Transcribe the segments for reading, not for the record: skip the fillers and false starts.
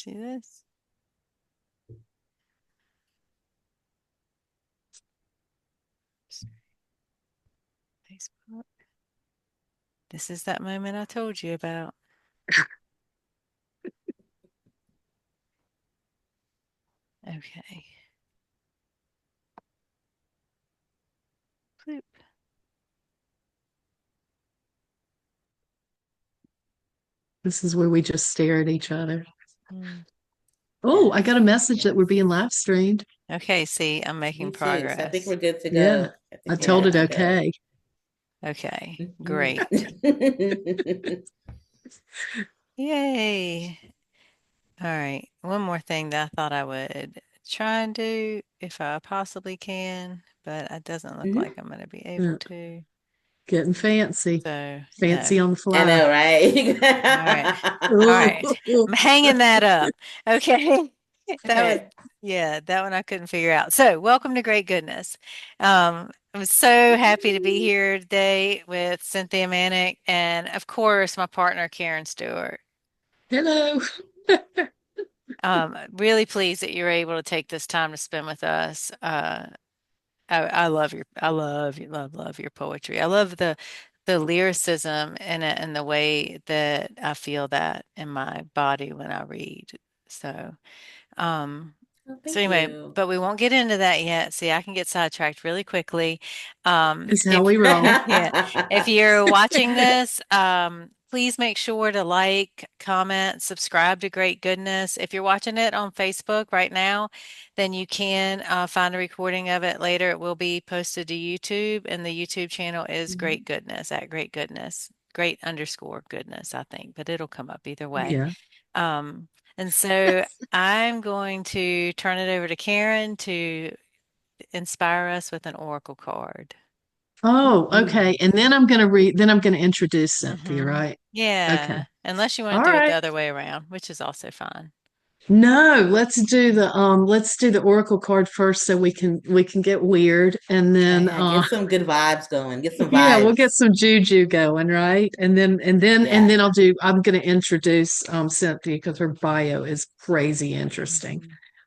see this? Facebook. This is that moment I told you about. Okay. Bloop. This is where we just stare at each other. Mm. Oh, I got a message that we're being live streamed. Okay, see, I'm making Me too. So I think progress. we're good to Yeah, go. I I think we're told good it to go. okay. Okay, great. Mhm. Yay. All right, one more thing that I thought I would try and do if I possibly can, but it doesn't look like I'm going to be able Yeah, to. getting fancy. So, no. Fancy on the I fly. know, right? All right. All Ooh. right. I'm hanging that up. Okay. That was, Okay. yeah, that one I couldn't figure out. So, welcome to Great Goodness. I'm so happy to be here today with Cynthia Manick and, of course, my partner, Karen Stewart. Hello. Really pleased that you're able to take this time to spend with us. I love love your poetry. I love the lyricism in it and the way that I feel that in my body when I read. So, um, Oh, so thank anyway, you. but we won't get into that yet. See, I can get sidetracked really quickly. Is how If we roll. yeah, if you're watching this, please make sure to like, comment, subscribe to Great Goodness. If you're watching it on Facebook right now, then you can find a recording of it later. It will be posted to YouTube, and the YouTube channel is Great Goodness at Great Goodness, Great underscore goodness, I think, but it'll come up either way. Yeah. Um, and so I'm going to turn it over to Karen to inspire us with an oracle card. Oh, Ooh. okay. And then I'm going to then I'm going to introduce Cynthia, Hmm. right? Okay. Yeah, unless you want All to do it the right. other way around, which is also fine. No, let's do the oracle card first so we can get weird and then Yeah, get some good vibes going. Get some yeah, we'll vibes. get some juju going, right? And Yeah. then I'm going to introduce Cynthia because her bio is crazy interesting.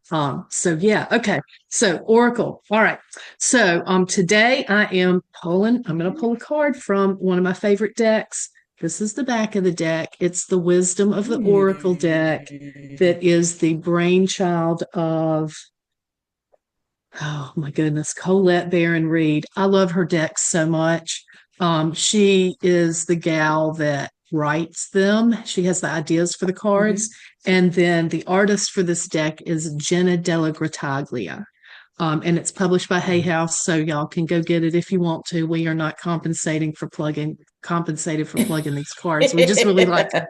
Mhm. So yeah, okay. So Oracle. All right. So today I'm going to pull a card from one of my favorite decks. This is the back of the deck. It's the Wisdom of the Oracle deck Mm. that is the brainchild of, oh my goodness, Colette Baron Reed. I love her deck so much. She is the gal that writes them. She has the ideas for the cards. Mhm. And then the artist for this deck is Jenna Della Grataglia. And it's published by Hay House, so y'all can go get it if you want to. We are not compensated for plugging these cards. We just really like them.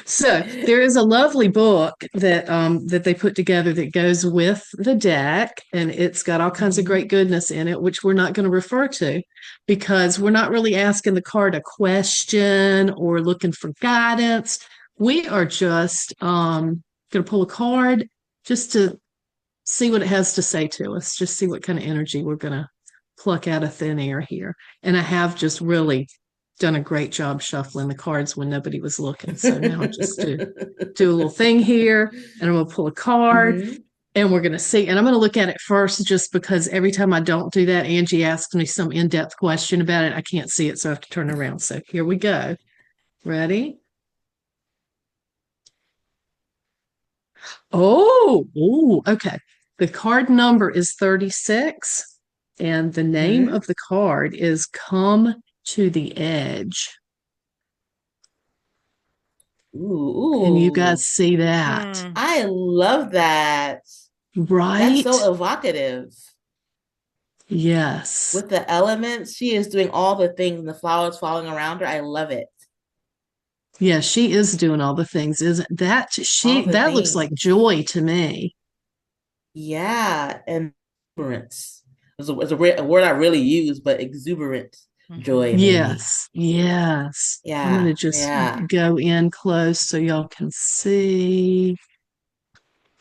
So there is a lovely book that they put together that goes with the deck, and it's got all kinds of great Mhm. goodness in it, which we're not going to refer to because we're not really asking the card a question or looking for guidance. We are just going to pull a card just to see what it has to say to us, just see what kind of energy we're going to pluck out of thin air here. And I have just really done a great job shuffling the cards when nobody was looking. So now I'll just do a little thing here and I'm going to pull a card Mhm. and we're going to see. And I'm going to look at it first just because every time I don't do that, Angie asks me some in depth question about it. I can't see it, so I have to turn around. So here we go. Ready? Oh, okay. The card number is 36, and the name Mhm. of the card is Come to the Edge. Can you guys Ooh. see that? Hmm. I love that. That's Right? so evocative. Yes. With the elements, she is doing all the things, and the flowers falling around her. I love it. Yeah, she is doing all the things, isn't that? All the That looks like things. joy to me. Yeah, and exuberance. A word I really use, but exuberant Hmm. joy, maybe. Yes, yes. I'm going to Yeah, just yeah. go in close so y'all can see.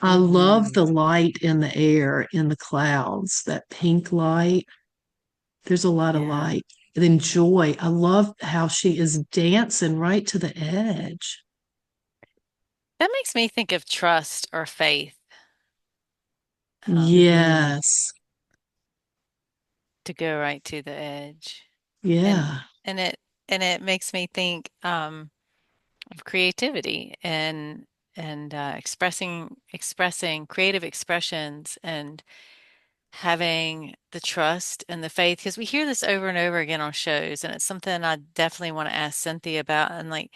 I love the Hmm. light in the air, in the clouds, that pink light. There's a lot of Yeah. light. And then joy. I love how she is dancing right to the edge. That makes me think of trust or faith, um, Mm-hmm. Yes. to go right to the edge. And Yeah. and it makes me think of creativity and expressing creative expressions and having the trust and the faith because we hear this over and over again on shows, and it's something I definitely want to ask Cynthia about. And like,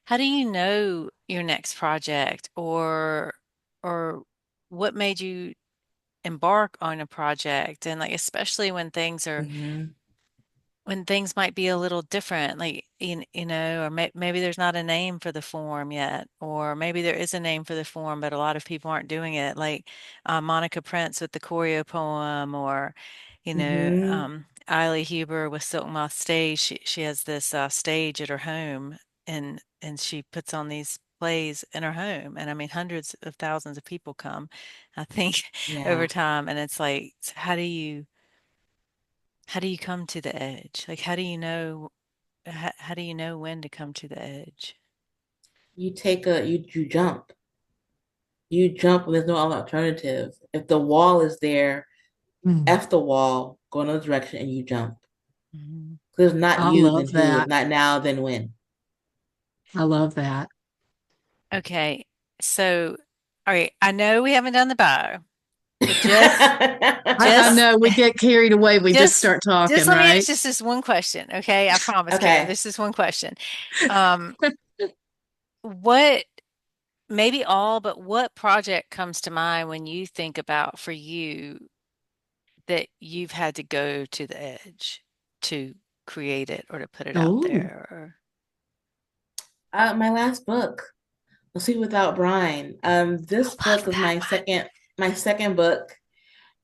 how do you know your next project, or what made you embark on a project? And like, especially Mm-hmm. when things might be a little different, like or maybe there's not a name for the form yet, or maybe there is a name for the form, but a lot of people aren't doing it. Like Monica Prince with the choreo poem, or Mm-hmm. Eiley Huber with Silk Moth Stage. She has this stage at her home, and she puts on these plays in her home, and I mean hundreds of thousands of people come, I think, over Yeah. time. And it's like, so how do you come to the edge? Like, how do you know when to come to the edge? You jump. You jump when there's no other alternative. If the wall is there, Mm. F the wall, go another direction and you jump. Mhm. Because it's not I you, love then who? If that. not now, then when? I love that. Okay, so all right, I know we haven't done the bio, but I just know we get carried away. We just just start talking, just let me right? ask just this one question, okay? I promise, Karen. Okay. This is one question. Um, what maybe all, but what project comes to mind when you think about for you that you've had to go to the edge to create it or to put it out Oh, there? Or My last book, No Sweet Without Brine. I This love book is that my second book,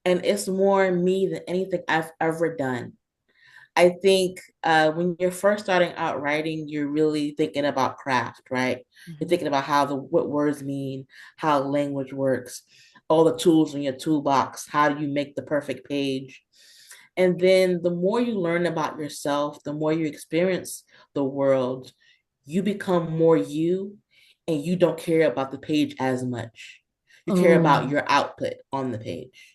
and it's more me than anything I've ever done. I think when you're first starting out writing, you're really thinking about craft, right? You're one. thinking about what words mean, how language works, all the tools in your toolbox. How do you make the perfect page? And then the more you learn about yourself, the more you experience the world, you become more you, and you don't care about the page as much. You care about oh, your output on the page.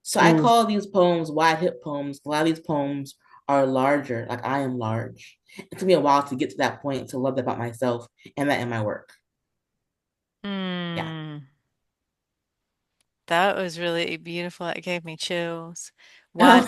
So I oh. call these poems wide hip poems. A lot of these poems are larger, like I am large. It took me a while to get to that point to love that about myself and that in my work. Yeah. Mm, that was really beautiful. That gave me chills. Wide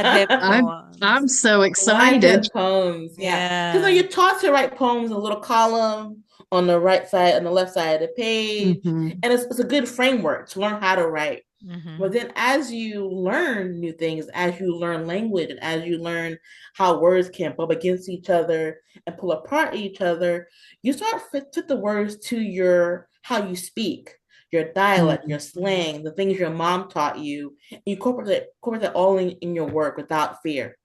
hip I'm poems. I'm so Wide excited. hip poems, yeah. Because when Yeah. you're taught to write poems, a little column on the right side and the left side of the page, Hmm. and it's a good framework to learn how to write. But Hmm. then, as you learn new things, as you learn language, and as you learn how words can bump against each other and pull apart each other, you start fit the words to your how you speak, your dialect, your slang, the things your mom taught you. And you incorporate that all in your work without fear.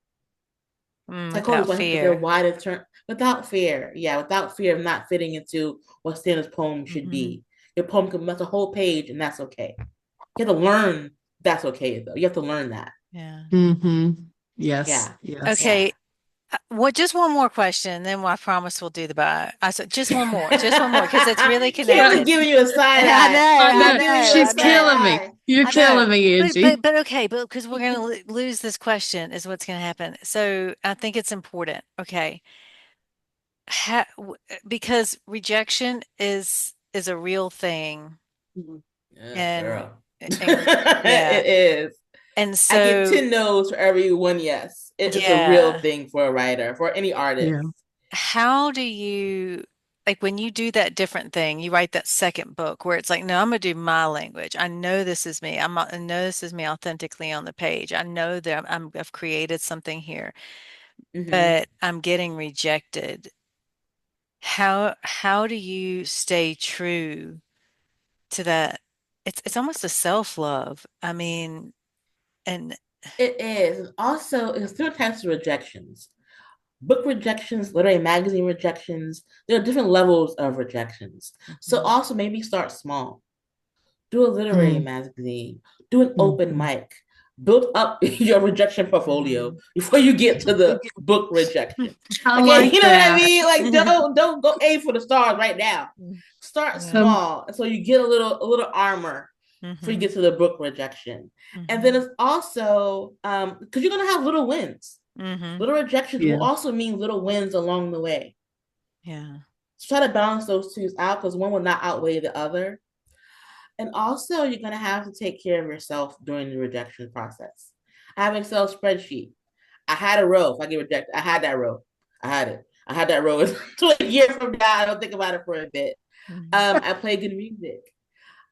So I call Without these their fear. widest term without fear. Yeah, without fear of not fitting into what Stanley's poem should Hmm. be. Your poem can mess a whole page, and that's okay. You have to learn that's okay though. You have to learn that. Yeah. Hmm. Yes, Yeah. yes. Yeah. Okay. What? Just one more question, then I promise we'll do the bio. I said just one more, because it's really Kim is connected. giving you a side I know, eye. I I She's know. know, giving you a I She's side know, killing me. eye. You're I know. killing me, But Angie. but but okay, but because we're gonna lose this question is what's gonna happen. So I think it's important. Okay. Because rejection is a real thing, Yeah, and girl. and yeah, It is. and I get so 10 no's for every one yes. It's a real yeah. thing for a writer, for any artist. Yeah. How do you, like, when you do that different thing, you write that second book where it's like, no, I'm gonna do my language. I know this is me. I know this is me authentically on the page. I know that I've created something here, Mm-hmm. but I'm getting rejected. How do you stay true to that? It's almost a self-love. I mean, and It is. Also, it's three types of rejections. Book rejections, literary magazine rejections. There are different levels of rejections. So Mhm. also maybe start small. Do a literary Mm-hmm. magazine. Do an open Mm-hmm. mic. build up your rejection portfolio before you get to the book rejection. I Okay, like you know what I that. mean? Like don't go aim for the stars right now. Start Yeah. small so you get a little armor before you get to the book rejection. And then it's also because you're gonna have little wins. Little rejections Yeah. will also mean little wins along the way. Yeah. So try to balance those two out because one will not outweigh the other. And also, you're going to have to take care of yourself during the rejection process. I have an Excel spreadsheet. I had a row. If I get rejected, I had that row. I had it. I had that row. So a year from now, I don't think about it for a bit. I play good music.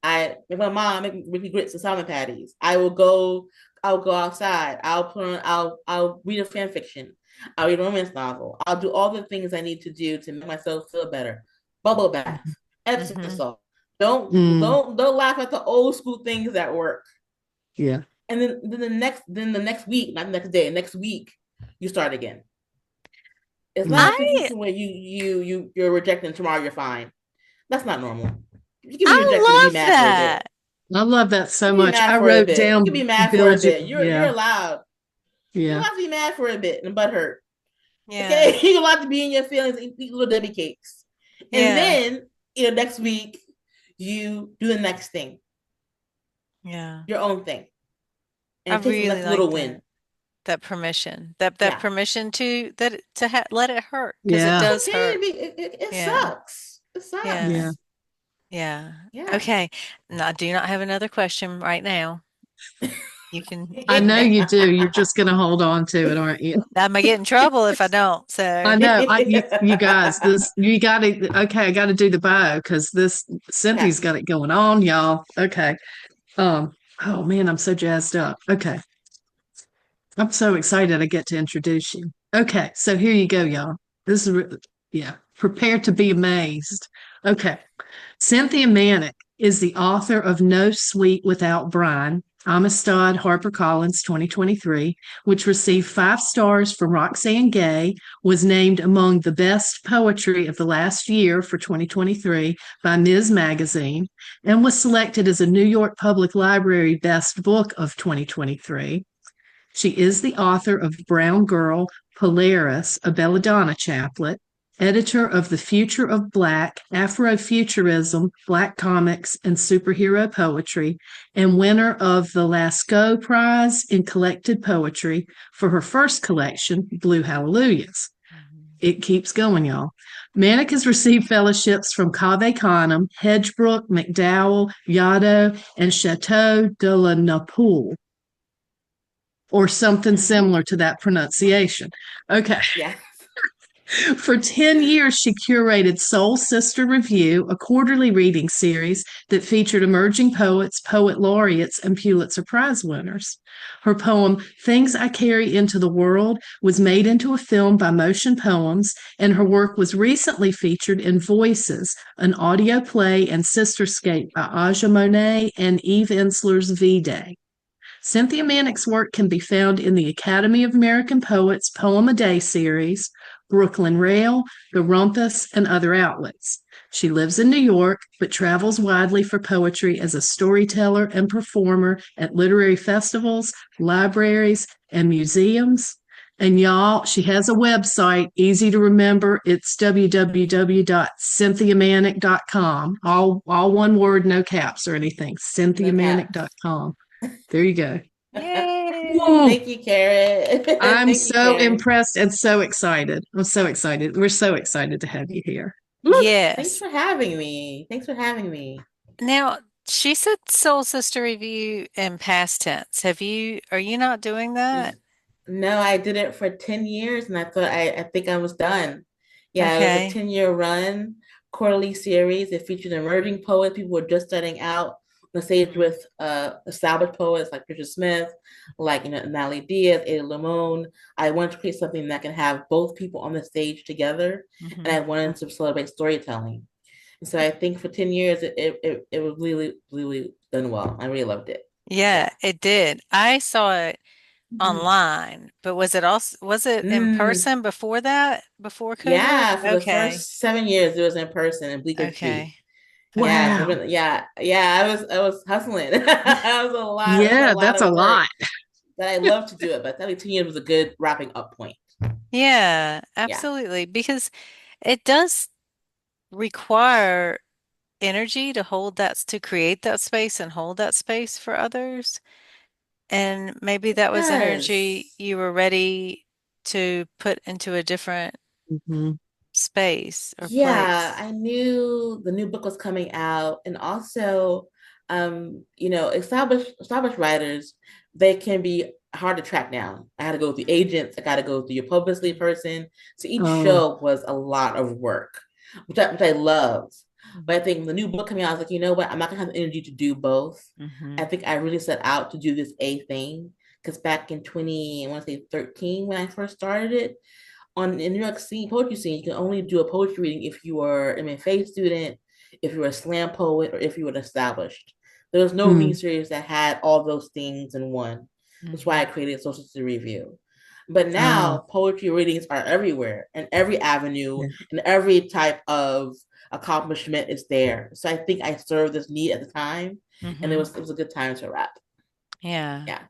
I make my mom make me grits and salmon patties. I'll go outside. I'll read a fan fiction. I'll read a romance novel. I'll do all the things I need to do to make myself feel better. Bubble bath, Epsom salt. Don't laugh at the old school things that work. Yeah. And then the next week, not the next day, next week, you start again. It's not a situation where you're rejecting tomorrow you're fine. That's not normal. You can be rejected and be mad for a bit. I love that so You can be much. mad I for a wrote bit. down You can be mad for a build bit. You're allowed. You're Yeah. allowed to be mad for a bit and butt hurt. Yeah. Okay, you're allowed to be in your feelings and eat little Debbie cakes. And then next week you do the next thing. Yeah. Your own thing. And I it takes the really next like little that. win. That permission, that permission to let it hurt because Yeah. it does Okay, hurt. it sucks. It sucks. Yeah. Yeah. Yeah. Okay. No, I do not have another question right now. You can. I know you do. You're just going to hold on to it, aren't you? I might get in trouble if I don't. So I know. You guys, you got to. Okay, I got to do the bio because this Cynthia's got it going on, y'all. Okay. Oh man, I'm so jazzed up. Okay, I'm so excited. I get to introduce you. Okay, so here you go, y'all. This is yeah. Prepare to be amazed. Okay. Cynthia Manick is the author of No Sweet Without Brine, Amistad-HarperCollins 2023, which received 5 stars from Roxane Gay, was named among the best poetry of the last year for 2023 by Ms. Magazine, and was selected as a New York Public Library Best Book of 2023. She is the author of Brown Girl Polaris, a Belladonna chaplet, editor of The Future of Black, Afrofuturism, Black Comics, and Superhero Poetry, and winner of the Lascaux Prize in Collected Poetry for her first collection, Blue Hallelujahs. It keeps going, y'all. Manick has received fellowships from Cave Canem, Hedgebrook, MacDowell, Yaddo, and Château de la Napoule, or something similar to that pronunciation. Okay. Yeah. For 10 years, she curated Soul Sister Revue, a quarterly reading series that featured emerging poets, poet laureates, and Pulitzer Prize winners. Her poem, Things I Carry into the World, was made into a film by Motionpoems, and her work was recently featured in Voices, an audio play and sisterscape by Aja Monet and Eve Ensler's V-Day. Cynthia Manick's work can be found in the Academy of American Poets Poem a Day series, Brooklyn Rail, the Rumpus, and other outlets. She lives in New York, but travels widely for poetry as a storyteller and performer at literary festivals, libraries, and museums. And y'all, she has a website, easy to remember. It's www.cynthiamanick.com. All one word, no caps or anything. cynthiamanick.com. There you go. yay! Thank you, Carrot. I'm so impressed and so excited. I'm so excited. We're so excited to have you here. Yes. Thanks for having me. Now, she said Soul Sister Revue in past tense. Are you not doing that? No, I did it for 10 years and I thought I think I was done. Yeah, it was a 10-year run, quarterly series. It featured emerging poets. People were just starting out on the stage with established poets like Richard Smith, like Natalie Diaz, Ada Limon. I wanted to create something that can have both people on the stage together, and I wanted to celebrate storytelling. And so I think for 10 years it was really, really done well. I really loved it. Yeah, it did. I saw it online, but was it in person before that? Before COVID? Yeah, for the first 7 years it was in person in Bleecker Street. Wow. Yeah. I was hustling. I was a lot. Yeah, that's a lot. but I love to do it. But I think 10 years was a good wrapping up point. Yeah, Yeah. absolutely. Because it does require energy to hold that, to create that space and hold that space for others. And maybe It that was energy does. you were ready to put into a different Mhm. space or Yeah, place. I knew the new book was coming out, and also, established writers, they can be hard to track down. I had to go with the agents. I got to go through your publicity person. So each Oh, show was a lot of work, which I loved. But I think the new book coming out, I was like, you know what? I'm not gonna have the energy to do both. Mm-hmm. I think I really set out to do this A thing because back in 20, I want to say 13, when I first started it, on in New York scene, poetry scene, you can only do a poetry reading if you are an MFA student, if you're a slam poet, or if you were established. There was no hmm. reading series that had all those things in one. That's why I Mm-hmm. created Soul Sister Revue. But Oh, now poetry readings are everywhere, and every avenue yeah. and every type of accomplishment is there. So I think I served this need at the time, and it Mm-hmm. was it was a good time to rap. Yeah. Yeah.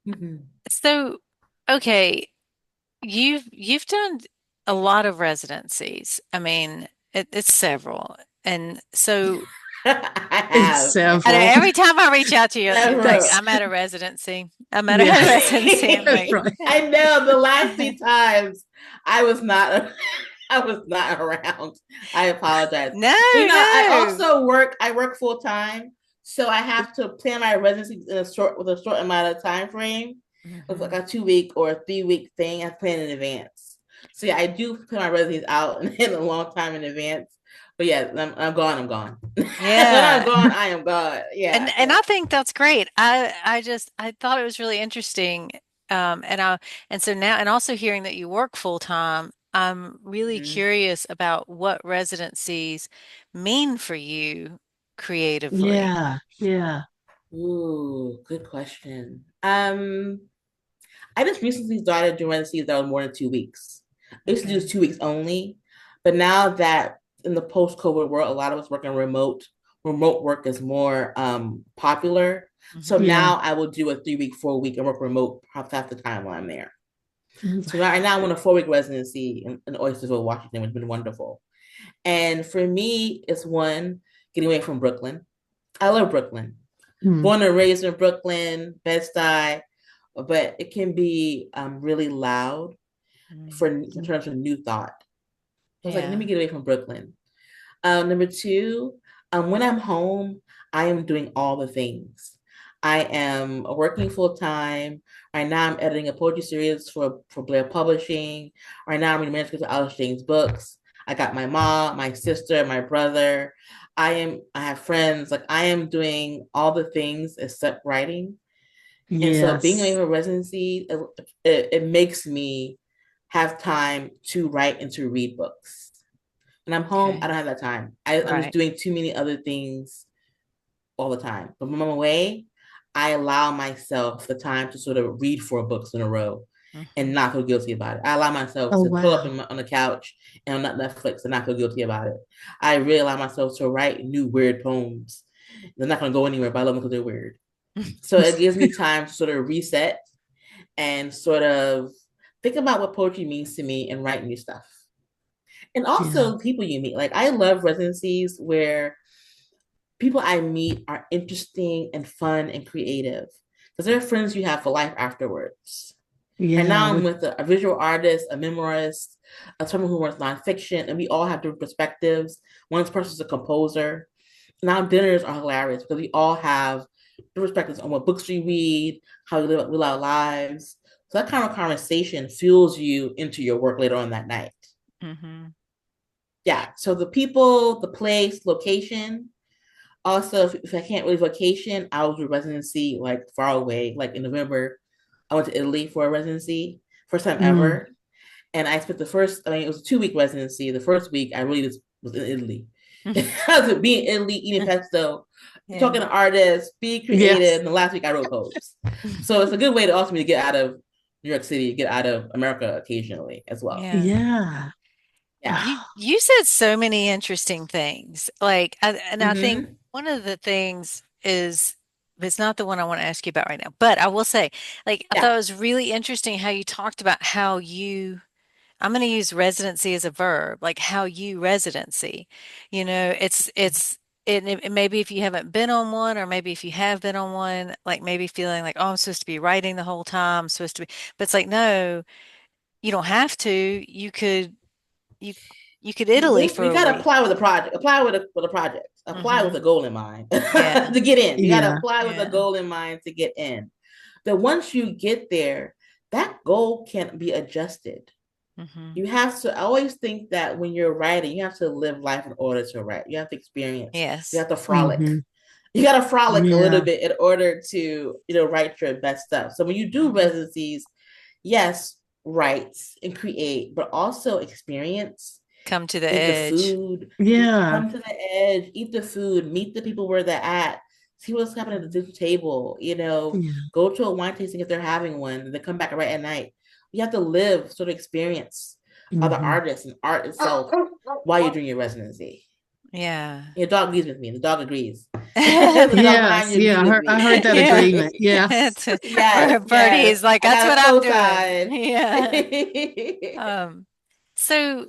Mm-hmm. So, okay, you've done a lot of residencies. I mean, it's several. And so I It's have, yeah. I know several. every time I reach out to you, you're like, Several. That's I'm at a residency. I'm at yeah, a residency. I'm like, right. I know the last few times I was not I was not around. I apologize. no, But I no. also work, I work full time. So I have to plan my residency in a short amount of time frame. With like Hmm. a 2 week or a 3 week thing. I plan in advance. So yeah, I do plan my residencies out in a long time in advance. But yeah, I'm gone, I'm gone. When I'm Yeah. gone, I am gone. And Yeah, and I think that's great. I thought it was really interesting. And so now, and also hearing that you work full time, I'm really mm-hmm. curious about what residencies mean for you creatively. Yeah, yeah. Ooh, good question. I just recently started doing residencies that were more than 2 weeks. I used to do this Hmm. 2 weeks only, but now that in the post-COVID world, a lot of us working remote, remote work is more popular. So Hmm. Yeah. now I will do a 3 week, 4 week, and work remote half the time while I'm there. Mm. So right now I'm on a 4 week residency in Oystersville, Washington, which has been wonderful. And for me, it's one getting away from Brooklyn. I love Brooklyn. Mm. Born and raised in Brooklyn, Bed-Stuy, but it can be really loud for in terms of new thought. I was like, let me Yeah. get away from Brooklyn. Number two, when I'm home, I am doing all the things. I am working full time. Right now, I'm editing a poetry series for Blair Publishing. Right now, I'm reading manuscripts of Alice Jane's books. I got my mom, my sister, my brother. I have friends. Like I am doing all the things except writing. And so being away Yes. from residency, it makes me have time to write and to read books. When I'm home, I Okay. don't have that time. I'm just Right. doing too many other things all the time. But when I'm away, I allow myself the time to sort of read 4 books in a row and Hmm. not feel guilty about it. I allow myself Oh, to curl up wow. on the couch and on Netflix and not feel guilty about it. I really allow myself to write new weird poems. They're not going to go anywhere, but I love them because they're weird. So it gives me time to sort of reset and sort of think about what poetry means to me and write new stuff. And Yeah. also people you meet. Like I love residencies where people I meet are interesting and fun and creative because they're friends you have for life afterwards. Right Yeah. now, I'm with a visual artist, a memoirist, someone who writes nonfiction, and we all have different perspectives. One person's a composer. Now, dinners are hilarious because we all have different perspectives on what books we read, how we live our lives. So that kind of conversation fuels you into your work later on that night. Hmm. Yeah. So the people, the place, location. Also, if I can't really vacation, I was a residency like far away. Like in November, I went to Italy for a residency, first time Mm. ever. And I spent I mean, it was a 2 week residency. The first week, I really was in Italy. I was being in Italy, eating pesto, Yeah. talking to artists, being creative. Yes. And the last week, I wrote poems. So it's a good way to also me to get out of New York City, get out of America occasionally as well. Yeah. Yeah. Yeah. You said so many interesting things. Like, and I think Mm-hmm. one of the things is it's not the one I want to ask you about right now. But I will say, like, I thought Yeah. it was really interesting how you talked about how you, I'm going to use residency as a verb, like how you residency. Maybe if you haven't been on one, or maybe if you have been on one, like maybe feeling like, oh, I'm supposed to be writing the whole time, I'm supposed to be, but it's like, no, you don't have to. You, you could Italy for You a got to week. apply with a project. Apply with a project. Apply with Hmm. a goal in mind Yeah. to get in. You got to Yeah. apply with a Yeah. goal in mind to get in. But once you get there, that goal can be adjusted. Hmm. You have to I always think that when you're writing, you have to live life in order to write. You have to experience. You Yes. have to frolic. Hmm. You got to frolic a little Yeah. bit in order to, write your best stuff. So when you do Hmm. residencies, yes, write and create, but also experience. Come to the Eat the edge. food, Yeah. come to the edge, eat the food, meet the people where they're at, see what's happening at the dinner table, Yeah. go to a wine tasting if they're having one, and then come back right at night. You have to live, sort of experience other Hmm. artists and art itself while you're doing your residency. Yeah. Your dog agrees with me. The dog agrees. The dog behind Yes. you agrees Yeah. with I heard that Yeah. agreement. me. Yeah. Birdie Yes. is like, I that's got what a I'm doing. cosign. Yeah. Um, so,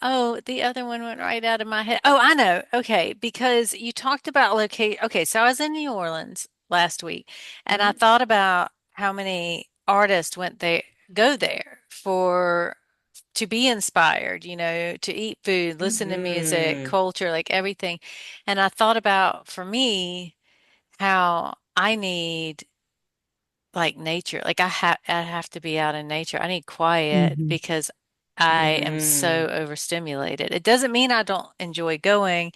oh, the other one went right out of my head. Oh, I know. Okay, because you talked about location. Okay, so I was in New Orleans last week, and I Mhm. thought about how many artists went there, go there for to be inspired, to eat food, listen to music, Mhm. culture, like everything. And I thought about for me how I need like nature. Like I have to be out in nature. I need quiet Hmm. because I am so Mhm. overstimulated. It doesn't mean I don't enjoy going,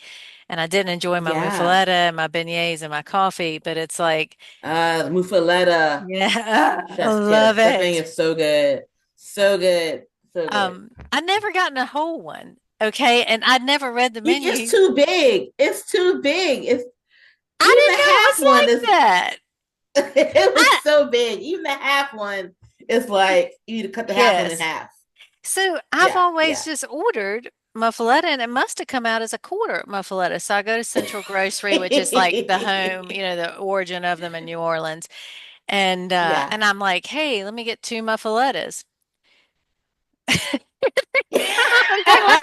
and I didn't enjoy my Yeah. muffaletta and my beignets and my coffee, but it's like, The muffaletta. yeah, I Chef's love kiss. That thing it. is so good. So good. So good. I never gotten a whole one. Okay, and I'd never read the It's menu. too big. It's too big. It's I even didn't the know it half was one like is that. it I was so big. Even the half one is like you need to cut the half one in yes. half. So I've Yeah, always yeah. just ordered muffaletta, and it must have come out as a quarter muffaletta. So I go to Central Grocery, which is like the home, the origin of them in New Orleans, and Yeah. I'm like, hey, let me get two muffalettas. They're like,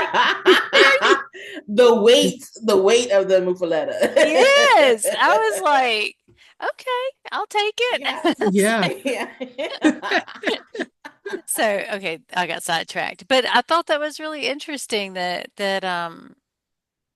The weight of the muffaletta. yes. I was like, okay, I'll take Yeah. Yeah. it. Yeah. So, okay, I got sidetracked, but I thought that was really interesting that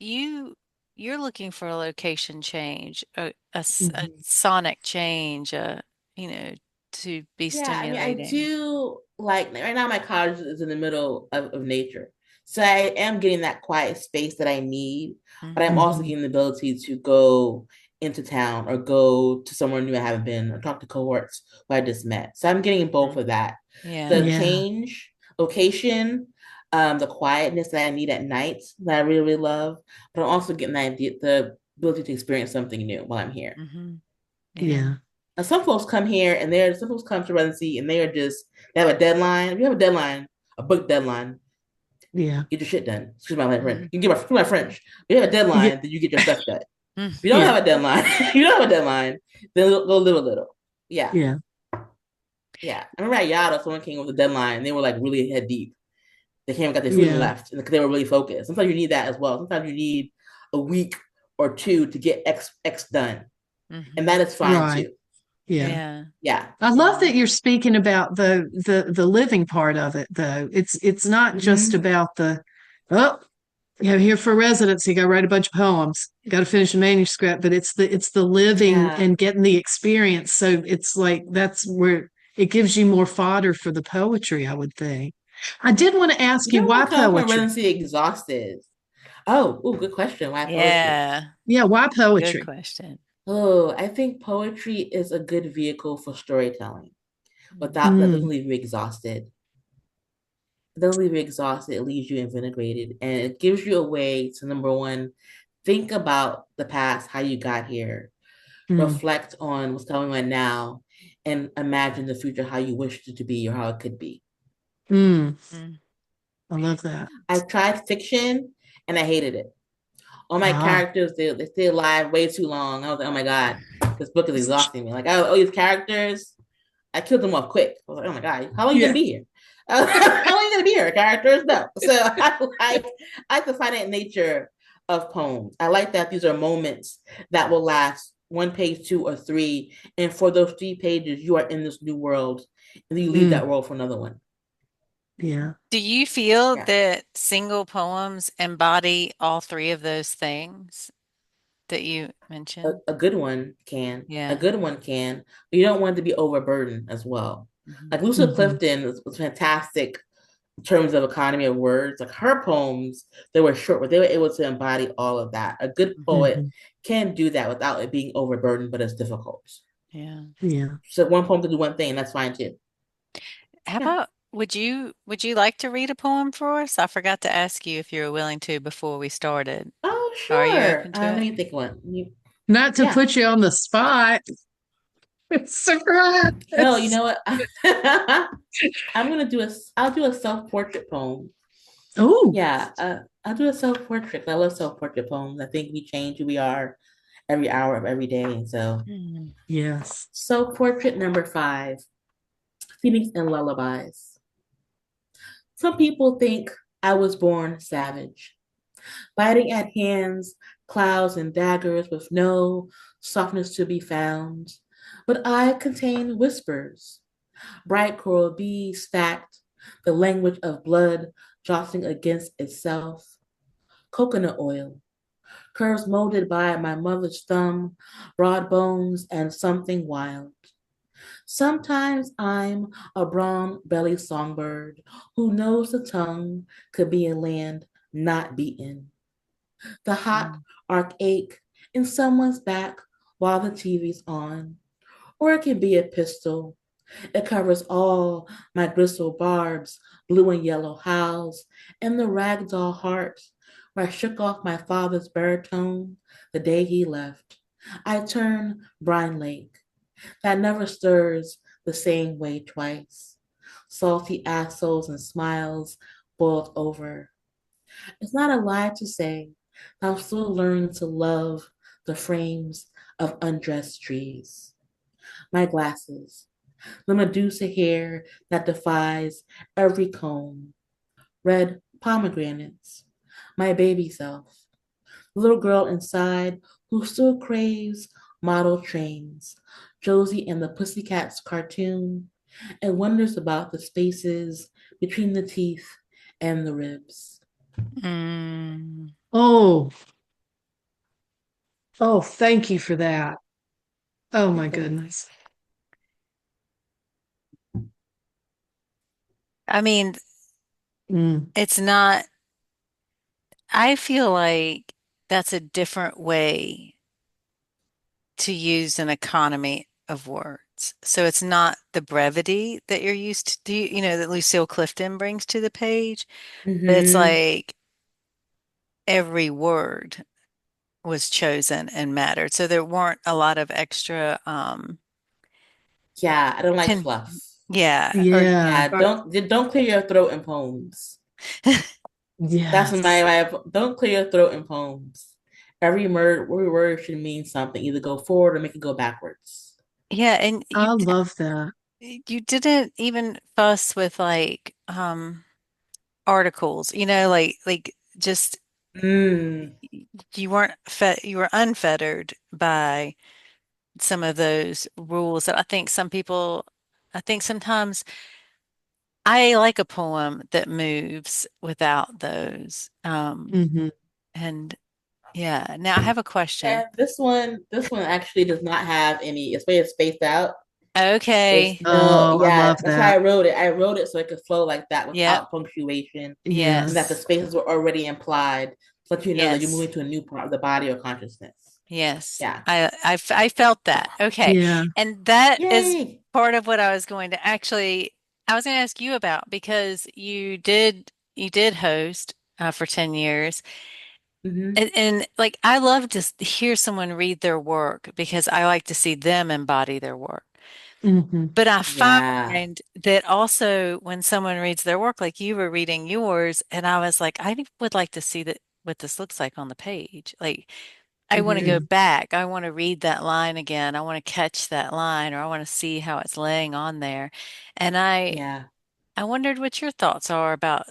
you you're looking for a location change, a Hmm. sonic change, you know, to be Yeah, I mean, I stimulating. do like right now my cottage is in the middle of nature. So I am getting that quiet space that I need, but I'm Hmm. also Hmm. getting the ability to go into town or go to somewhere new I haven't been or talk to cohorts who I just met. So I'm getting both of that. The Yeah. Yeah. change, location, the quietness that I need at night that I really, really love, but I'm also getting the ability to experience something new while I'm here. Hmm. Yeah. Yeah. Now, some folks come here and some folks come to residency and they have a deadline. If you have a deadline, a book deadline, Yeah. get your shit done. Excuse my French. Hmm. You can get my French. If you have a Yeah. deadline, then you get your stuff done. If you don't Yeah. have a deadline, if you don't have a deadline, then go live a little. Yeah. Yeah. Yeah. I remember at Yaddo, someone came with a deadline and they were like really head deep. They came and got their food and Yeah. left and they were really focused. Sometimes you need that as well. Sometimes you need a week or two to get X done. And Hmm. that is fine Right. too. Yeah. Yeah. Yeah. I love Yeah. that you're speaking about the living part of it though. It's not just Mm-hmm. about the oh, here for residency, got to write a bunch of poems, got to finish a manuscript, but it's the living Yeah. and getting the experience. So it's like that's where it gives you more fodder for the poetry, I would think. I did want to ask You you don't why want to come from poetry? residency exhausted. Oh, good question. Why poetry? Yeah. Yeah, why Good poetry? question. Oh, I think poetry is a good vehicle for storytelling. Without that, doesn't Mm, leave you exhausted. It doesn't leave you exhausted. It leaves you invigorated, and it gives you a way to number one, think about the past, how you got here, mm, reflect on what's going on now, and imagine the future, how you wished it to be or how it could be. mm. Mm. I love that. I tried fiction, and I hated it. All my Ah, characters, they stay alive way too long. I was like, oh my God. This book is exhausting me. Like, all these characters, I killed them off quick. I was like, oh my god, how long are you Yeah. gonna be here? How long are you gonna be here, characters? No. So I like the finite nature of poems. I like that these are moments that will last one page, two, or three, and for those 3 pages, you are in this new world, and then you leave that Mm, world for another one. yeah. Do you feel Yeah, that single poems embody all three of those things that you mentioned? a good one can. A Yeah. good one can. But you don't want it to be overburdened as well. Mhm. Like Lucille Hmm. Clifton was fantastic in terms of economy of words. Like her poems, they were short, but they were able to embody all of that. A good poet Hmm. can do that without it being overburdened, but it's difficult. Yeah. Yeah. So one poem to do one thing, that's fine too. How Yeah. about would you like to read a poem for us? I forgot to ask you if you were willing to before we started. Oh, Are you sure. open to Let it? me think one. Not to Yeah. put you on the spot. Surprise. Hell, you know what? I'm gonna do a. I'll do a self-portrait poem. Oh, Yeah, I'll do a self-portrait. I love self-portrait poems. I think we change who we are every hour of every day, and so Hmm. yes. self-portrait number 5: Phoenix and Lullabies. Some people think I was born savage, biting at hands, clouds, and daggers with no softness to be found. But I contain whispers, bright coral beads stacked, the language of blood jostling against itself. Coconut oil, curves molded by my mother's thumb, broad bones, and something wild. Sometimes I'm a brown bellied songbird who knows the tongue could be a land not beaten. The hot archache in someone's back while the TV's on. Or it can be a pistol. It covers all my bristle barbs, blue and yellow howls, and the ragdoll heart where I shook off my father's baritone the day he left. I turn Brine Lake that never stirs the same way twice. Salty assholes and smiles boiled over. It's not a lie to say I'm still learning to love the frames of undressed trees. My glasses, the Medusa hair that defies every comb. Red pomegranates, my baby self. The little girl inside who still craves model trains. Josie and the Pussycats cartoon, and wonders about the spaces between the teeth and the ribs. Mm. Oh, oh, thank you for that. Oh my goodness. I mean, Mm, it's not, I feel like that's a different way to use an economy of words. So it's not the brevity that you're used to, that Lucille Clifton brings to the page, but it's Mm-hmm. like every word was chosen and mattered. So there weren't a lot of extra Yeah, I don't like ten fluff. yeah, or yeah. Yeah, don't clear your throat in poems. That's Yes. don't clear your throat in poems. Every word should mean something. Either go forward or make it go backwards. yeah, and I love that. you didn't even fuss with like articles, like just Mm. you were unfettered by some of those rules that I think sometimes I like a poem that moves without those. Hmm. And yeah, now I have a question. And this one actually does not have any. It's very spaced out. There's Okay. no, Oh, I yeah, love that's how that. I wrote it. I wrote it so it could flow like that Yep. without punctuation, and that the Yes. Yes. spaces were already implied, so that you know that you're Yes. moving to a new part of the body or consciousness. Yes. Yeah. I felt that. Okay. Yeah. And that is Yay. part of what I was going to ask you about because you did host for 10 years. Mm-hmm. And like I love to hear someone read their work because I like to see them embody their work. Hmm. But I Yeah. find that also when someone reads their work, like you were reading yours, and I was like, I would like to see what this looks like on the page. Like I want to go Hmm. back. I want to read that line again. I want to catch that line, or I want to see how it's laying on there. And Yeah. I wondered what your thoughts are about,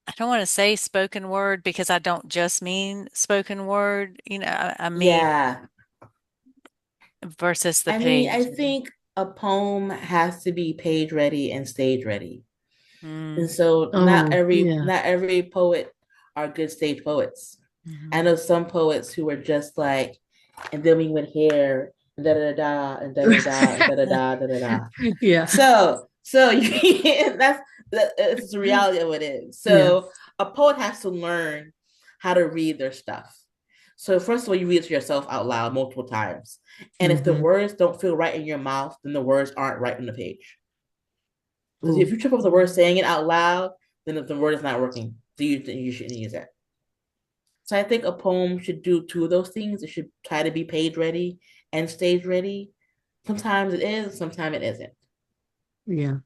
I don't want to say spoken word because I don't just mean spoken word, I mean Yeah. versus the I mean, I page. think a poem has to be page ready and stage ready. And Mm, so Oh, yeah. not every poet are good stage poets. I mhm. know some poets who are just like, and then we went here, and da da da, and da da da, and da da da, da da da. Yeah. So that's the reality of what it is. Yeah. So a poet has to learn how to read their stuff. So first of all, you read it to yourself out loud multiple times. And if the Hmm. words don't feel right in your mouth, then the words aren't right on the page. Because if Ooh, you trip over the word saying it out loud, then if the word is not working, then you shouldn't use it. So I think a poem should do two of those things. It should try to be page ready and stage ready. Sometimes it is, sometimes it isn't. yeah.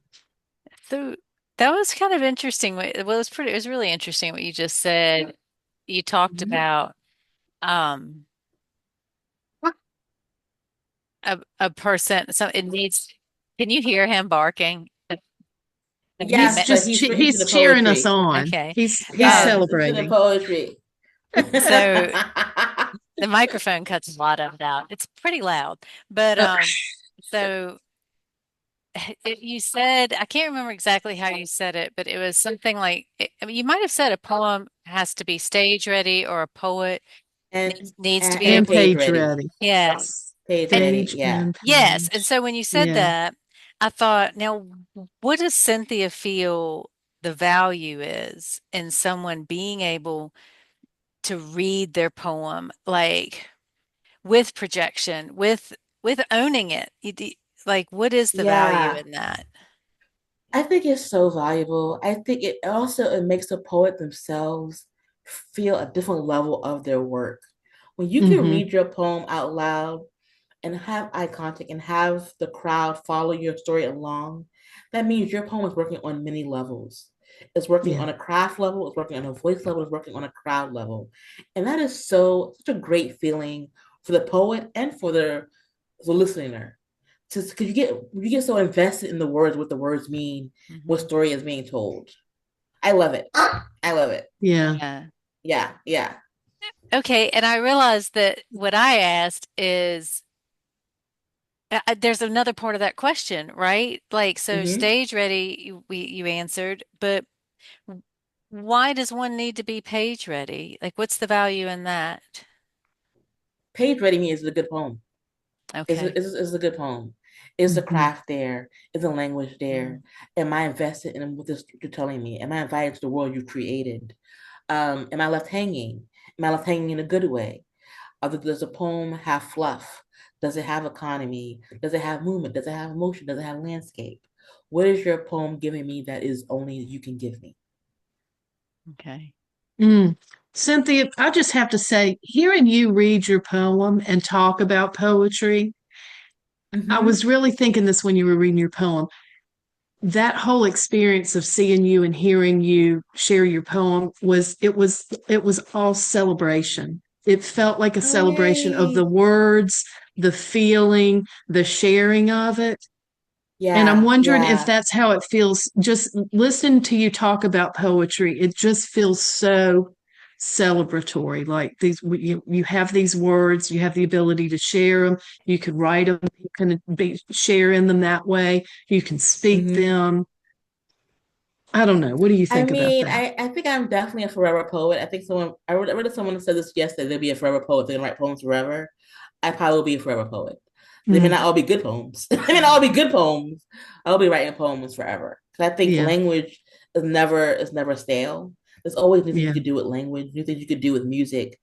So that was kind of interesting. It was really interesting what you just said. You talked Mhm. about um a person, so it needs, can you hear him barking? He's Yes, but just he's he's into cheering us poetry. on. Okay. He's Yes, Um, he's into the celebrating. poetry. so the microphone cuts a lot of it out. It's pretty loud. But Uh, so you said, I can't remember exactly how you said it, but it was something like, I mean, you might have said a poem has to be stage ready or a poet and needs to be and and able. page page ready. ready. Yes. Page And ready, Page yeah. and yes. And page. so when you said Yeah. that, I thought, now, what does Cynthia feel the value is in someone being able to read their poem, like with projection, with owning it? Like, what is the value Yeah. in that? I think it's so valuable. I think it also it makes the poet themselves feel a different level of their work. When you can Hmm. read your poem out loud and have eye contact and have the crowd follow your story along, that means your poem is working on many levels. It's working Yeah. on a craft level, it's working on a voice level, it's working on a crowd level. And that is such a great feeling for the poet and for the listener. Because you get so invested in the words, what the words mean, what Mhm. story is being told. I love it. I love it. Yeah. Yeah. Yeah, yeah. Okay, and I realized that what I asked is, there's another part of that question, right? Like, so Hmm. stage ready, you answered, but why does one need to be page ready? Like, what's the value in that? Page Ready Me is a good poem. Okay. It's a good poem. Is the Hmm. craft there? Is the language there? Mm. Am I invested in what this you're telling me? Am I invited to the world you created? Am I left hanging? Am I left hanging in a good way? Does a poem have fluff? Does it have economy? Does it have movement? Does it have emotion? Does it have landscape? What is your poem giving me that is only you can give me? Okay. Mm. Cynthia, I just have to say, hearing you read your poem and talk about poetry, I Mm-hmm. was really thinking this when you were reading your poem. That whole experience of seeing you and hearing you share your poem was all celebration. It felt like a Oh, celebration of the yay. words, the feeling, the sharing of it. And I'm Yeah, wondering if yeah. that's how it feels. Just listening to you talk about poetry, it just feels so celebratory. Like you have these words, you have the ability to share them. You can write them, you can be sharing them that way. You can speak Mm-hmm. them. I don't know. What do you I think about mean, that? I think I'm definitely a forever poet. I read someone said this yesterday, they'll be a forever poet. They're gonna write poems forever. I probably will be a forever poet. They may Mm, not all be good poems. They may not all be good poems. I'll be writing poems forever. Because I think yeah, language is never stale. There's always new things you yeah. could do with language, new things you could do with music,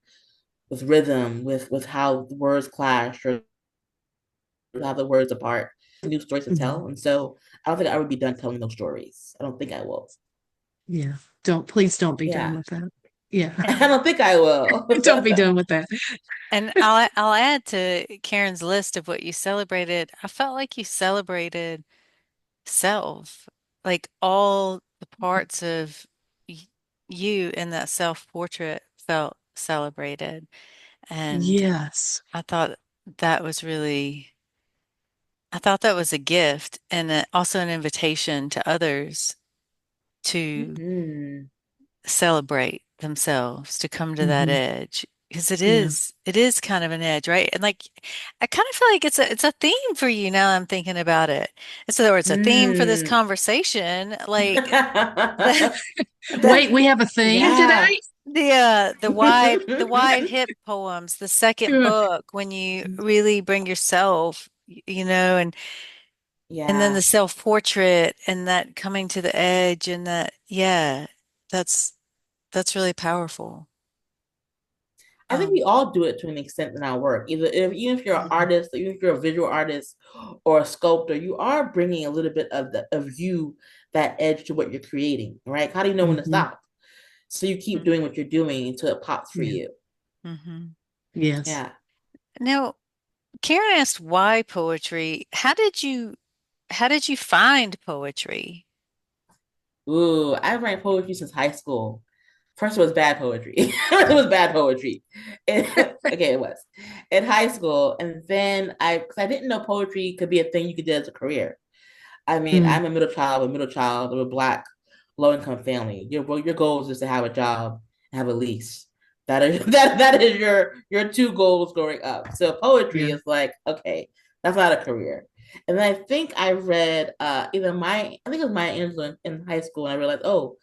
with rhythm, with how the words clash or how the words apart. New stories to Mhm. tell. And so I don't think I would be done telling those stories. I don't think I will. Yeah. Please don't be done Yeah. with that. Yeah. I don't think I will. Don't be done with that. And I'll add to Karen's list of what you celebrated. I felt like you celebrated self, like all the parts of y you in that self-portrait felt celebrated. And Yes. I thought that was really, I thought that was a gift and also an invitation to others to Hmm. celebrate themselves, to come to that Hmm. edge. Because Yeah. it is kind of an edge, right? And like, I kind of feel like it's a theme for you now I'm thinking about it. And so, or it's a theme for this Hmm. conversation. Like the, Wait, That, we have a theme yeah. today? the wide hip poems, the second Yeah. book, when you really bring yourself, and then the Yeah. self-portrait and that coming to the edge and that, yeah, that's that's really powerful. I think we Um, all do it to an extent in our work. Even if you're an Mhm. artist, even if you're a visual artist or a sculptor, you are bringing a little bit of the of you, that edge to what you're creating, right? How do you know when to Mhm. stop? So you keep mm, doing what you're doing until it pops for Yeah. you. mhm. Yes. Yeah. Now, Karen asked why poetry. How did you find poetry? Ooh, I've written poetry since high school. First, it was bad poetry. It was bad poetry. Okay, it was in high school, and then because I didn't know poetry could be a thing you could do as a career. I mean, Mm. I'm a middle child of a black low income family. Your goal is just to have a job and have a lease. That is that is your two goals growing up. So Yeah. poetry is like, okay, that's not a career. And then I think I read I think it was Maya Angelou in high school, and I realized, oh,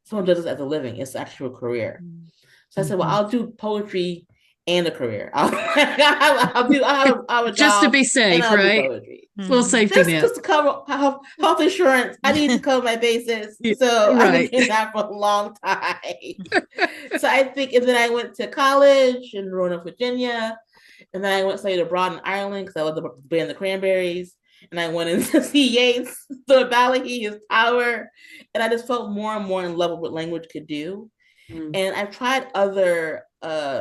someone does this as a living. It's actually a career. Mm. So I said, well, Mhm. I'll do poetry and a career. I'll have a Just to job be and safe, I'll do right? poetry Little Mhm. safety just net. just to cover health insurance. I need to cover my bases. Yeah. So I've been Right. doing that for a long time. So I think, and then I went to college in Roanoke, Virginia, and then I went studied abroad in Ireland because I was the band the Cranberries, and I went in to see Yeats, the Valley, his Tower, and I just felt more and more in love with what language could do. Mm. And I've tried other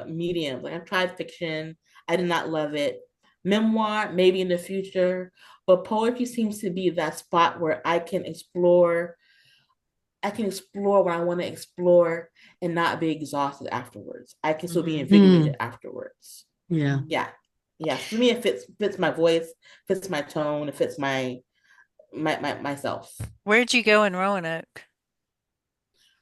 mediums. Like I've tried fiction. I did not love it. Memoir, maybe in the future. But poetry seems to be that spot where I can explore what I want to explore and not be exhausted afterwards. I can still be Mhm. invigorated Mm. afterwards. Yeah. Mhm. Yeah. Yeah. For me, it fits my voice, fits my tone, it fits my myself. Where'd you go in Roanoke?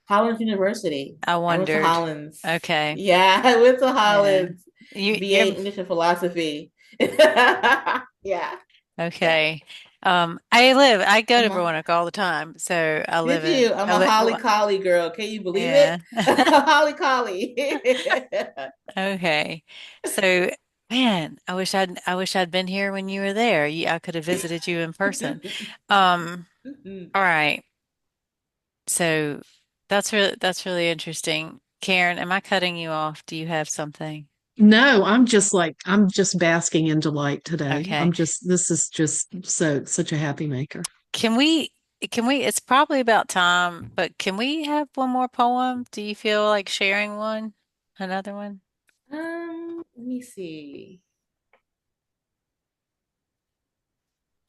Hollins University. I I went to wondered. Hollins. Okay. Yeah, I went to Yeah. Hollins, BA You're English and philosophy. Yeah, yeah. okay. I go I'm to a, Roanoke all the time. So did you? I'm I a live, Holly well, Collie girl. Can you believe it? yeah. Holly Collie. Okay. So, man, I wish I'd been here when you were there. I could have visited you in person. Um, all right. So that's really interesting. Karen, am I cutting you off? Do you have something? No, I'm just basking in delight today. Okay. This is just such a happy maker. Can we it's probably about time, but can we have one more poem? Do you feel like sharing one? Another one? Let me see.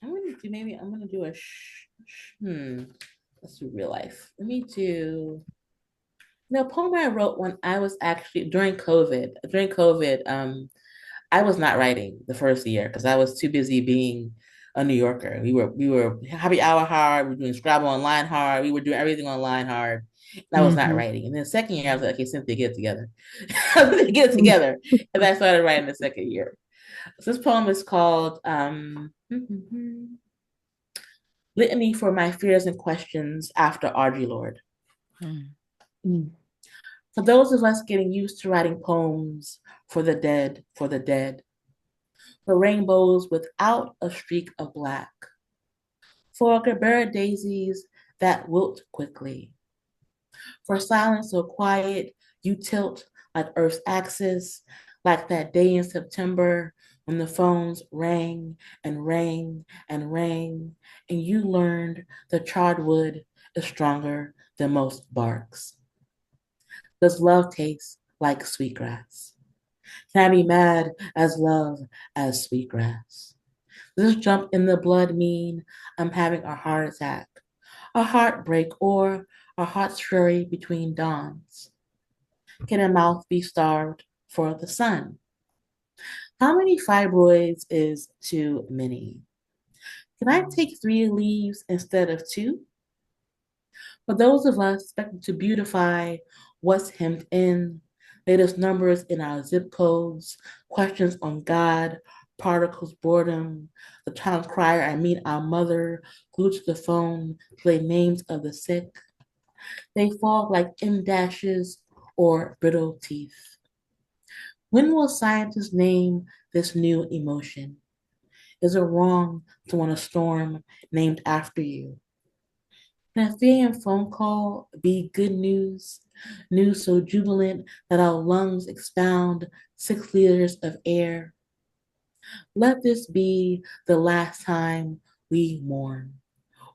I'm gonna do let's do real life. Let me do a poem I wrote when I was actually during COVID. During COVID, I was not writing the first year because I was too busy being a New Yorker. We were happy hour hard. We were doing Scrabble online hard. We were doing everything online hard. And I was not Hmm. writing. And then the second year, I was like, okay, Cynthia, get it together. Get it together. And I started writing the second year. So this poem is called Litany for My Fears and Questions After Audre Lorde. Mm. Mm. For those of us getting used to writing poems for the dead, for rainbows without a streak of black, for Gerbera daisies that wilt quickly, for silence so quiet you tilt like Earth's axis, like that day in September when the phones rang and rang and rang, and you learned the charred wood is stronger than most barks. Does love taste like sweetgrass? Can I be mad as love as sweetgrass? Does this jump in the blood mean I'm having a heart attack, a heartbreak, or a heart's fury between dawns? Can a mouth be starved for the sun? How many fibroids is too many? Can I take 3 leaves instead of two? For those of us expected to beautify what's hemmed in, latest numbers in our zip codes, questions on God, particles, boredom, the town crier, I meet our mother, glued to the phone, play names of the sick. They fall like M dashes or brittle teeth. When will scientists name this new emotion? Is it wrong to want a storm named after you? Can a 3 a.m. phone call be good news? News so jubilant that our lungs expound 6 liters of air. Let this be the last time we mourn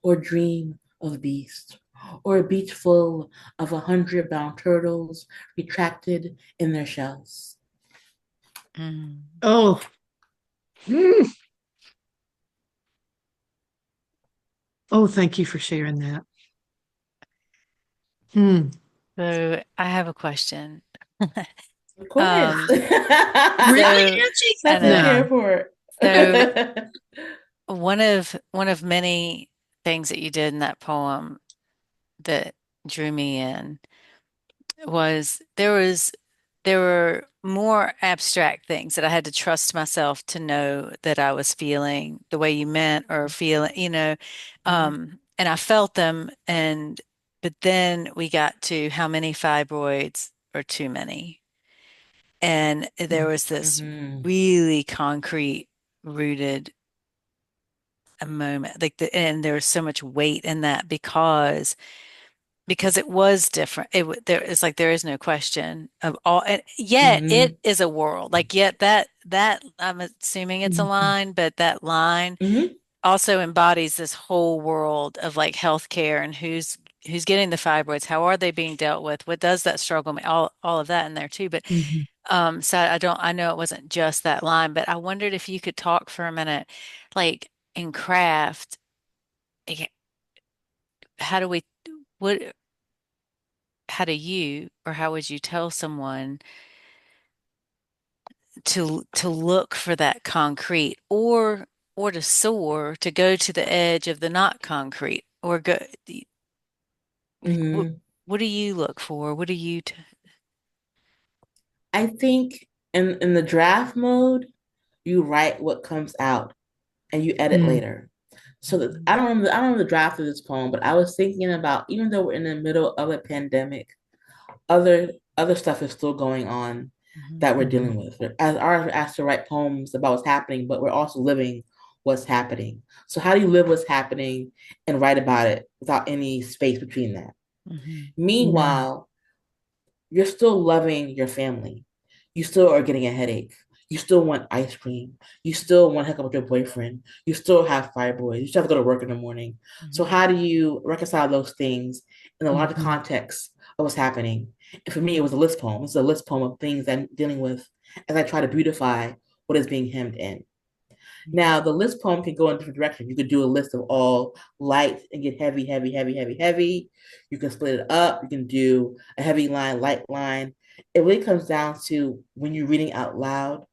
or dream of beasts or a beach full of 100 bound turtles retracted in their shells. Mm. Oh, mm. Oh, thank you for sharing that. Hmm. So I have a question. Of course. Um, Really, so Angie? I That's what I'm know. here for. So one of many things that you did in that poem that drew me in was there were more abstract things that I had to trust myself to know that I was feeling the way you meant or feeling. And I felt them but then we got to how many fibroids are too many. And there was this Mhm. really concrete rooted a moment and there was so much weight in that because it was different. It's like there is no question of all, and yet it Mhm. is a world. Like yet that I'm assuming it's a Mhm. line, but that line Mhm. also embodies this whole world of like healthcare and who's getting the fibroids, how are they being dealt with, what does that struggle mean, all of that in there too. But Mhm. so I know it wasn't just that line, but I wondered if you could talk for a minute, like in craft, like, how do we what how do you or how would you tell someone to look for that concrete or to soar to go to the edge of the not concrete or go like Mhm. what do you look for? What do you I think in the draft mode, you write what comes out and you edit Mm. later. So that I don't know the draft of this poem, but I was thinking about even though we're in the middle of a pandemic, other stuff is still going on Mhm. that we're Mhm. dealing with. As artists are asked to write poems about what's happening, but we're also living what's happening. So how do you live what's happening and write about it without any space between that? Mhm. Yeah. Meanwhile, you're still loving your family. You still are getting a headache. You still want ice cream. You still want to hook up with your boyfriend. You still have fibroids. You still have to go to work in the morning. So Mhm. how do you reconcile those things in a larger Mhm. context of what's happening? And for me, it was a list poem. It's a list poem of things I'm dealing with as I try to beautify what is being hemmed in. Now, the list poem can go in different directions. You could do a list of all light and get heavy, heavy, heavy, heavy, heavy. You can split it up. You can do a heavy line, light line. It really comes down to when you're reading out loud,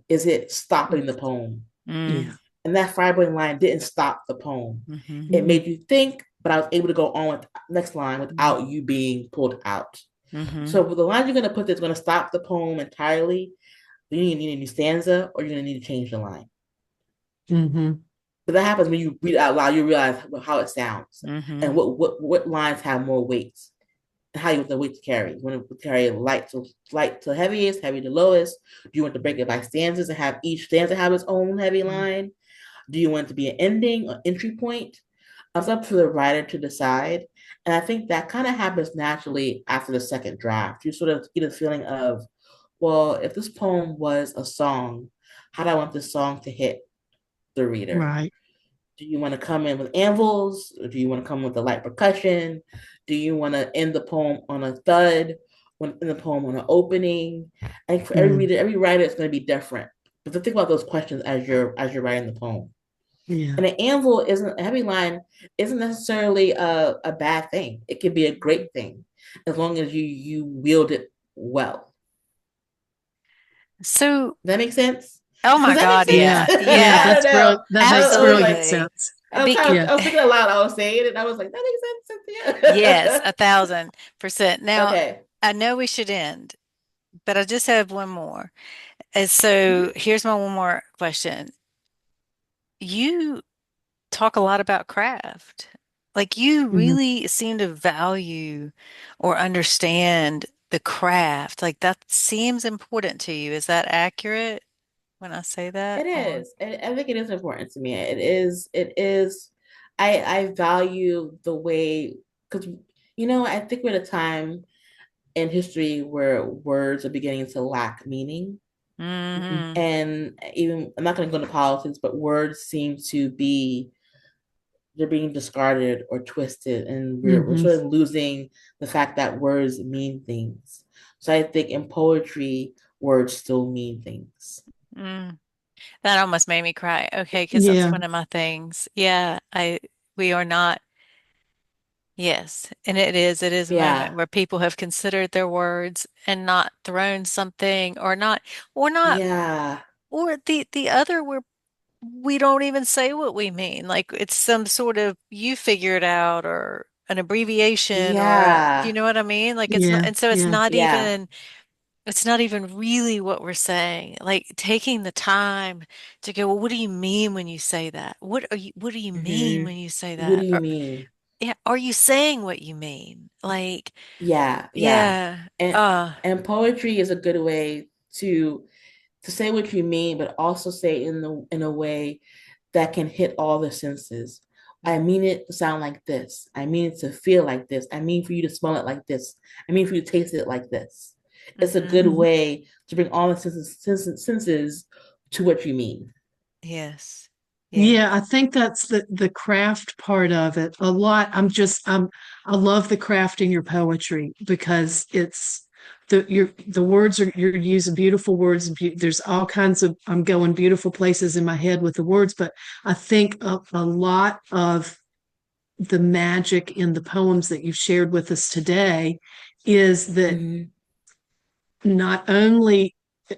is it stopping the poem? Yeah. Mm. And that fibroid line didn't stop the poem. Mhm. It Mhm. made you think, but I was able to go on with the next line Mhm. without you being pulled out. Mhm. So the lines you're going to put that's going to stop the poem entirely, you need a new stanza or you're going to need to change the line. Mhm. But that happens when you read it out loud. You realize how it sounds and Mhm. what lines have more weight and how you want the weight to carry. You want to carry light to heaviest, heavy to lowest. Do you want to break it by stanzas and have each stanza have its own heavy line? Do you want it to be an ending or entry point? It's up to the writer to decide. And I think that kind of happens naturally after the second draft. You sort of get a feeling of, well, if this poem was a song, how do I want this song to hit the reader? Right. Do you want to come in with anvils? Or do you want to come with the light percussion? Do you want to end the poem on a thud? When in the poem on an opening? And for every Mm. reader, every writer, it's going to be different. But to think about those questions as you're writing the poem. Yeah. And an anvil isn't a heavy line isn't necessarily a bad thing. It can be a great thing. as long as you wield it well. So, Does that make sense? oh Does my that make God, sense? Yeah, yeah, yeah, I yeah, don't that's brilliant. know. That makes I was brilliant like, absolutely. sense. I was kind of, Yeah. I was thinking aloud. I was saying it, and I was like, that makes sense, Yes, Cynthia. 1,000%. Now, Okay. I know we should end, but I just have one more. And so Mhm. here's my one more question. You talk a lot about craft. Like you Mhm. really seem to value or understand the craft. Like that seems important to you. Is that accurate when I say that? It Or is. I think it is important to me. It is. It is. I value the way because I think we're at a time in history where words are beginning to lack meaning. Mhm. hmm And even I'm not going to go into politics, but words seem to be they're being discarded or twisted, and we're Mhm. sort of losing the fact that words mean things. So I think in poetry, words still mean things. mm. That almost made me cry. Okay, because that's Yeah, one of my things. Yeah, we are not. Yes, and it is a moment Yeah, where people have considered their words and not thrown something or not, yeah, or the other where we don't even say what we mean. Like it's some sort of you figure it out or an abbreviation or do you yeah, know what I mean? Like it's not, yeah, and so yeah. yeah. it's not even really what we're saying. Like taking the time to go, well, what do you mean when you say that? What do you mean Hmm. when you say What do that? you Or, mean? yeah, are you saying what you mean? Like, Yeah, yeah. yeah, And and poetry is a good way to say what you mean, but also say in a way that can hit all the senses. I mm, mean it to sound like this. I mean it to feel like this. I mean for you to smell it like this. I mean for you to taste it like this. It's a hmm good Mhm. way to bring all the senses to what you mean. yes, yes, Yeah, I think that's the craft part of it. A lot. I love the craft in your poetry because it's the words are you're using beautiful words and there's all kinds of I'm going beautiful places in my head with the words, but I think a lot of the magic in the poems that you've shared with us today is that Mm-hmm. not only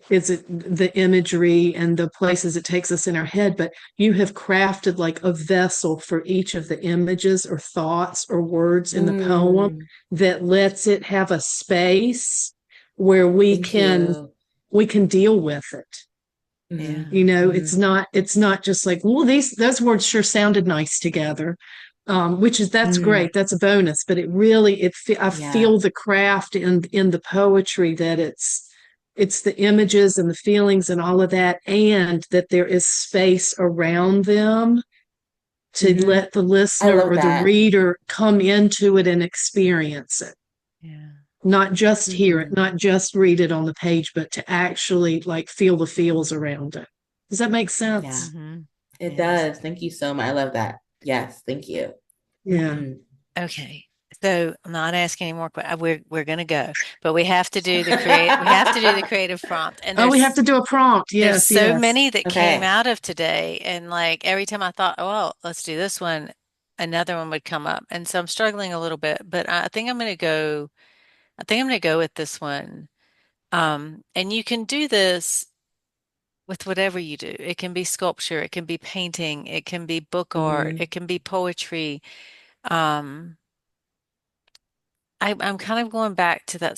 is it the imagery and the places it takes us in our head, but you have crafted like a vessel for each of the images or thoughts or words in the poem Mm, that lets it have a space where we thank can you. we can deal with it. Mm-hmm. yeah, You know, Mm-hmm. it's not just like, well, those words sure sounded nice together. Which is that's Mm, great. That's a bonus, but I yeah. feel the craft in the poetry that it's the images and the feelings and all of that, and that there is space around them to Mm-hmm. let the I listener love or the that. reader come into it and experience it, yeah, not just hear it, Mm-hmm. not just read it on the page, but to actually like feel the feels around it. Does that make Yeah, sense? hmm it yes. does. Thank you so much. I love that. Yes, thank you. Yeah. Mm. Okay. So I'm not asking any more questions. We're gonna go, but we have to do the creative prompt. And Oh, we have to do a prompt. there's Yes, so yes. many that came Okay. out of today. And like every time I thought, oh well, let's do this one, another one would come up. And so I'm struggling a little bit, but I think I'm gonna go with this one. And you can do this with whatever you do. It can be sculpture, it can be painting, it can be book art, Mm-hmm. it can be poetry. Um, I'm kind of going back to the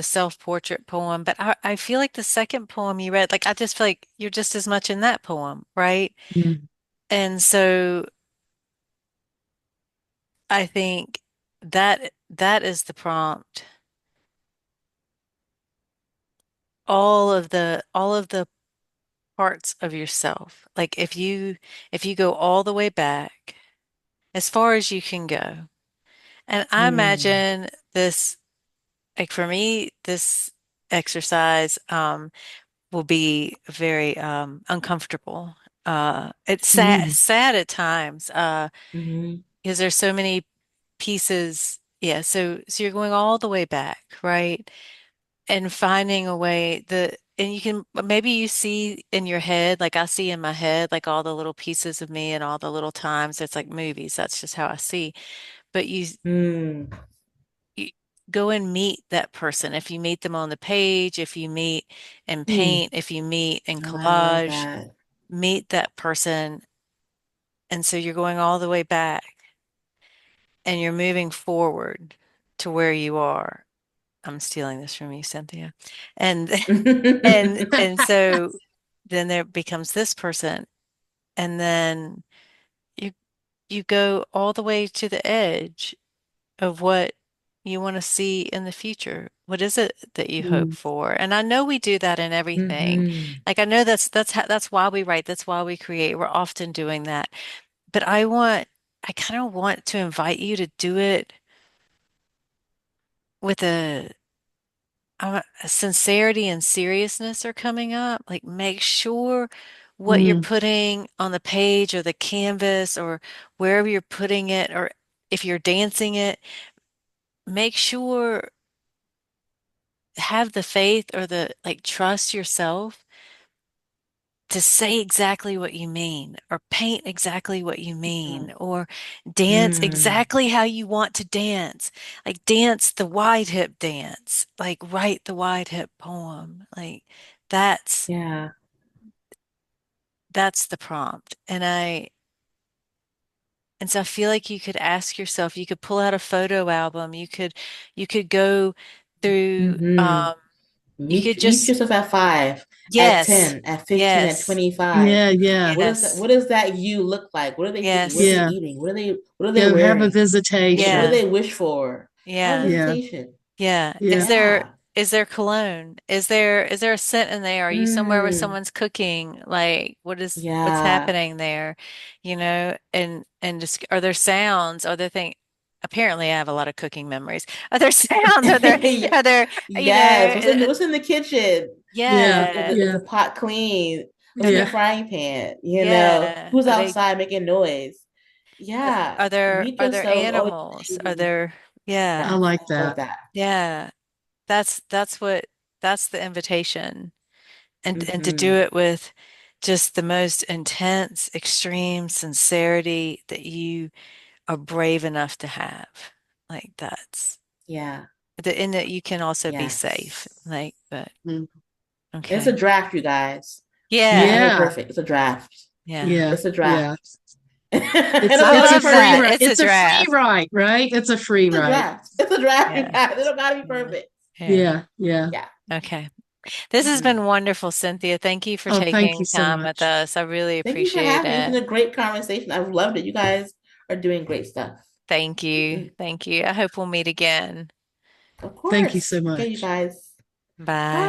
self-portrait poem, but I feel like the second poem you read, like I just feel like you're just as much in that poem, right? Mm. And so I think that is the prompt. All of the parts of yourself. Like if you go all the way back, as far as you can go. And I Mm. imagine this, like for me, this exercise, will be very uncomfortable. It's Mm. sad at times Mm-hmm. because there's so many pieces. Yeah, so you're going all the way back, right? And finding a way and you can maybe you see in your head, like I see in my head, like all the little pieces of me and all the little times. It's like movies. That's just how I see. But Mm. go and meet that person. If you meet them on the page, if you meet in Mm, paint, if you meet in Oh, I love collage, that. meet that person. And so you're going all the way back and you're moving forward to where you are. I'm stealing this from you, Cynthia. And and so then there becomes this person, and then you you go all the way to the edge of what you want to see in the future. What is it that you hope mm, for? And I know we do that in everything. Hmm. Like I know that's why we write, that's why we create. We're often doing that. But I kind of want to invite you to do it with a sincerity and seriousness are coming up. Like make sure what you're mm. putting on the page or the canvas or wherever you're putting it, or if you're dancing it, make sure have the faith or the like trust yourself to say exactly what you mean or paint exactly what you mean or dance Hmm. exactly how you want to dance. Like dance the wide hip dance, like write the wide hip poem. Like that's Yeah. that's the prompt. And so I feel like you could ask yourself, you could pull out a photo album, you could go through Hmm. you could Meet just yourself at 5, at yes, 10, at 15, at yes, 25. Yeah, yeah, yes, What does that you look like? What are they thinking? What are they yes, yeah. eating? What are they Go have a wearing? What do yeah, visitation. they wish for? Have a yeah. Yeah, visitation. Yeah. yeah. Yeah. Is there cologne? Is there a scent in there? Are you somewhere where Mm. someone's cooking? Like what's Yeah. happening there? You know, and just are there sounds? Are there things apparently I have a lot of cooking memories. Are there sounds? Yeah. Are there, you know, Yes. What's in the kitchen? Yeah, Is yeah, yeah, the pot clean? What's in the yeah. frying pan? yeah. Who's outside making noise? Yeah. Meet Are there yourself always animals? Are dating. there yeah, I Yes, like I love that. that. yeah. That's what that's the invitation. And to do Hmm. it with just the most intense, extreme sincerity that you are brave enough to have. Like that's Yeah. in that you can also be safe. Yes. Like, but Mm. It's a okay. draft, you guys. It's not Yeah. gonna be Yeah, perfect. It's a draft. Yeah. yeah, It's a draft. yeah. It'll I not be love that. perfect. It's a It's a free draft. ride, right? It's a free It's a ride. draft. It's a draft, you Yeah. guys. It don't gotta be Yeah. perfect. Yeah. Yeah, yeah. Yeah. Okay. This has Hmm. been wonderful, Cynthia. Thank you for Oh, thank you taking so time with much. us. I really Thank you for appreciate having me. It's been it. a great conversation. I've loved it. You guys are doing great stuff. Thank you. Mhm. Thank you. I hope we'll meet again. Of Thank you so course. Okay, you much. guys. Bye. Bye.